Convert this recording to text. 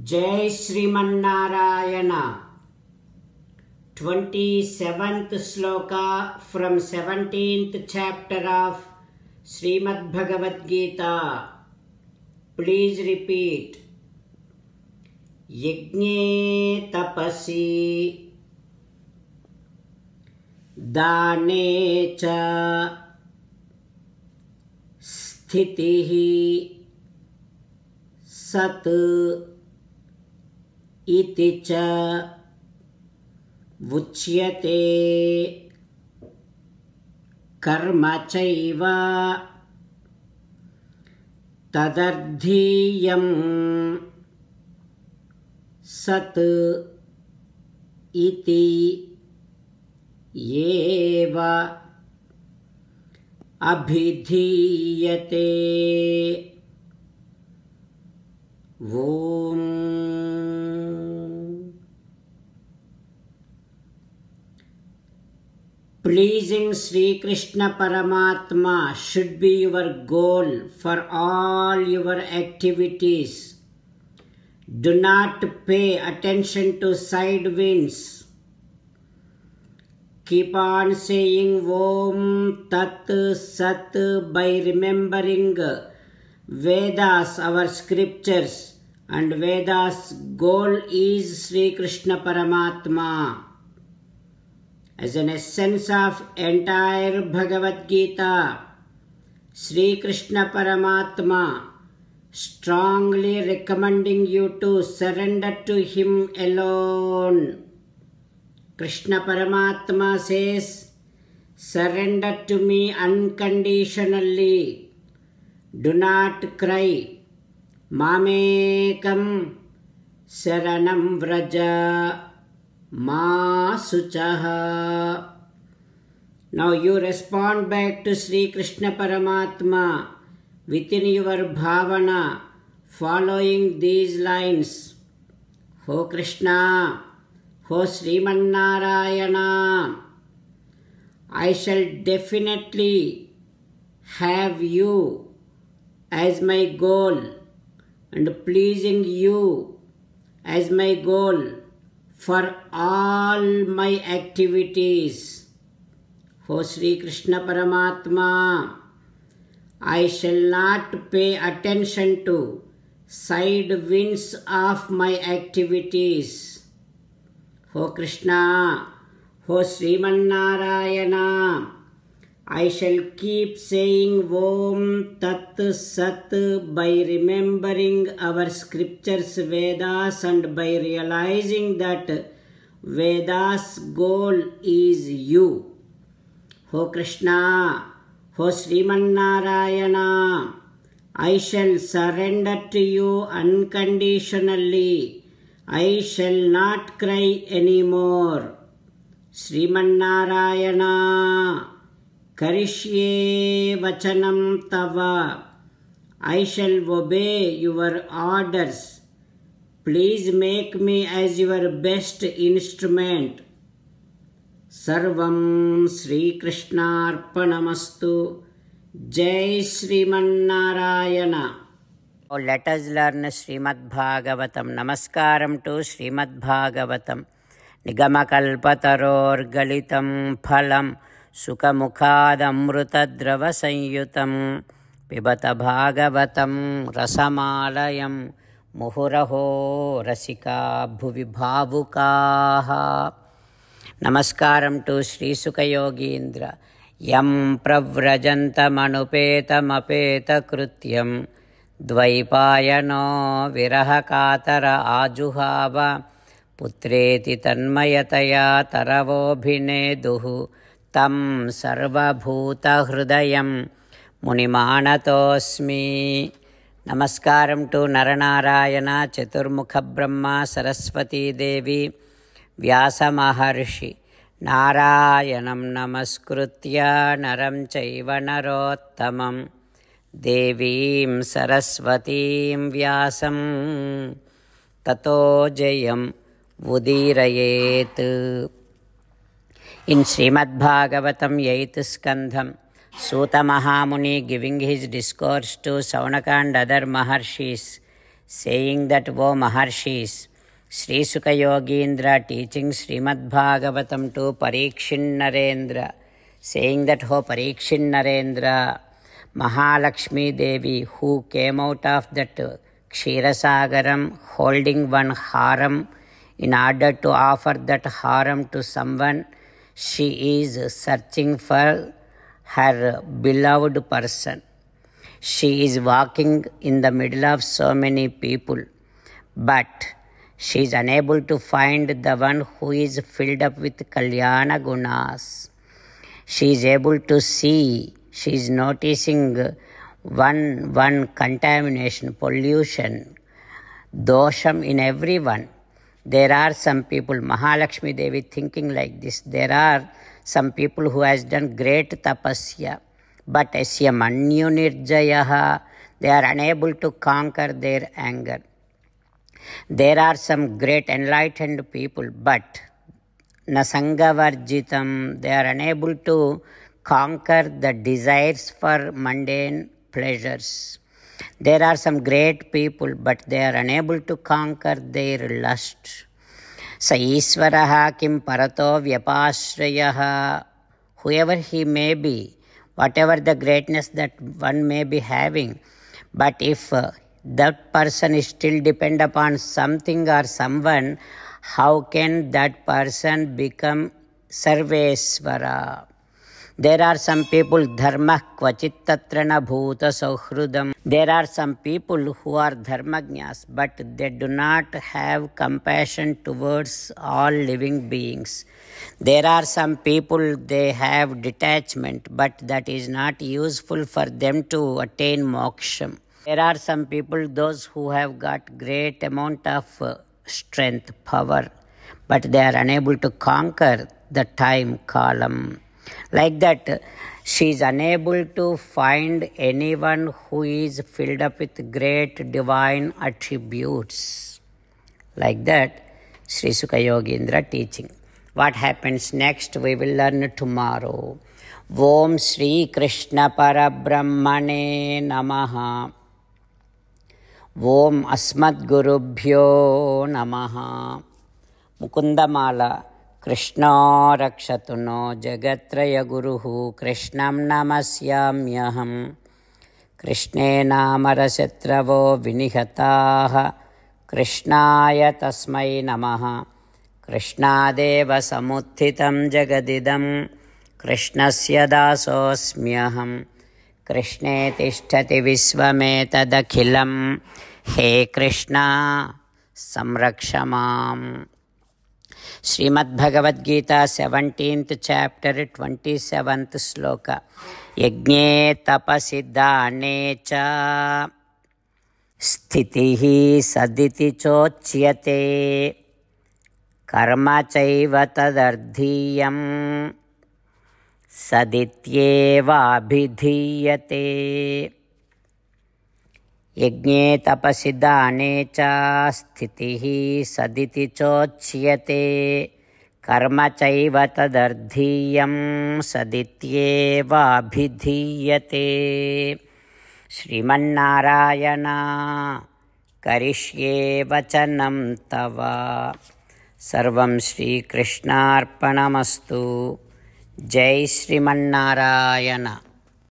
Jai Srimanarayana. 27th sloka from 17th chapter of Srimad Bhagavad Gita. Please repeat. Yajne tapasi dane cha sthitihi sat iti cha vuchyate karma chaiva tadardhiyam sat iti yeva abhidhiyate. Om. Pleasing Sri Krishna Paramatma should be your goal for all your activities. Do not pay attention to side winds. Keep on saying Om Tat Sat by remembering Vedas, our scriptures, and Vedas' goal is Sri Krishna Paramatma. As an essence of entire Bhagavad Gita, Sri Krishna Paramatma strongly recommending you to surrender to Him alone. Krishna Paramatma says, surrender to me unconditionally. Do not cry. Mamekam saranam vraja ma suchaha. Now you respond back to Sri Krishna Paramatma within your bhavana, following these lines. Ho Krishna, Ho Srimanarayana, I shall definitely have you as my goal and pleasing you as my goal for all my activities. O Sri Krishna Paramatma, I shall not pay attention to side winds of my activities. O Krishna, O Srimanarayana, I shall keep saying Om Tat Sat by remembering our scriptures, Vedas, and by realizing that Vedas' goal is you. O Krishna, O Srimanarayana, I shall surrender to you unconditionally. I shall not cry anymore. Srimanarayana, Karishye Vachanam Tava, I shall obey your orders. Please make me as your best instrument. Sarvam Sri Krishna Arpanamastu. Jai Srimanarayana. Now let us learn Srimad Bhagavatam. Namaskaram to Srimad Bhagavatam. Nigamakalpataror galitam phalam Sukhamukhadamrutadravasanyutam Pibata Bhagavatam Rasamalayam Muhuraho Rasika Bhuvi Bhavukaha. Namaskaram to Sri Sukha Yogindra. Yam pravrajantamanupeta krutyam Dvaipayano virahakatara ajuhava Putreti tanmayataya taravobhineduhu tam sarvabhuta hrudayam munimanatosmi. Namaskaram to Naranarayana, Chaturmukha Brahma, Saraswati Devi, Vyasa Maharshi. Narayanam namaskritya naram chaiva narottamam Devim Saraswatim Vyasam tato jayam Vudirayet. In Srimad Bhagavatam 8th Skandham, Suta Mahamuni giving his discourse to Saunaka and other Maharshis saying that, O Maharshis, Sri Sukha Yogindra teaching Srimad Bhagavatam to Parikshin Narendra, saying that, O Parikshin Narendra, Mahalakshmi Devi, who came out of that Ksheerasagaram holding one haram in order to offer that haram to someone, she is searching for her beloved person. She is walking in the middle of so many people, but she is unable to find the one who is filled up with Kalyana Gunas. She is able to see, she is noticing one contamination, pollution, dosham in everyone. There are some people, Mahalakshmi Devi thinking like this, there are some people who has done great tapasya, but asya manyu nirjayaha, they are unable to conquer their anger. There are some great enlightened people, but nasangavarjitam, they are unable to conquer the desires for mundane pleasures. There are some great people, but they are unable to conquer their lust. Sa Iswaraha kim parato vyapashrayaha, whoever he may be, whatever the greatness that one may be having, but if that person is still depend upon something or someone, how can that person become Sarveswara? There are some people, dharma kvachit tatrana bhuta sauhrudam. There are some people who are dharmagnyas, but they do not have compassion towards all living beings. There are some people, they have detachment, but that is not useful for them to attain moksham. There are some people, those who have got great amount of strength, power, but they are unable to conquer the time column. Like that, she is unable to find anyone who is filled up with great divine attributes. Like that, Sri Sukha Yogindra teaching. What happens next, we will learn tomorrow. Om Sri Krishna Parabrahmane Namaha. Om Asmad Gurubhyo Namaha. Mukundamala. Krishna rakshatu no jagatraya guruhu krishnam namasyamyaham. Krishnena marasatravo vinihataha krishnaya tasmai namaha. Krishnadeva samuthitam jagadidam krishnasya dasosmyaham. Krishne tishtati visvametadakhilam. He Krishna samrakshamam. Srimad Bhagavad Gita 17th chapter 27th sloka. Yajne tapasi dane cha sthitihi saditi chochyate karma chaiva tadardhiyam sadityeva abhidhiyate. Yajne tapasi dane cha sthitihi saditi chochyate karma chaiva tadardhiyam sadityeva abhidhiyate. Srimannarayana karishye vachanam tava. Sarvam Shri Krishnarpanamastu. Jai Srimannarayana.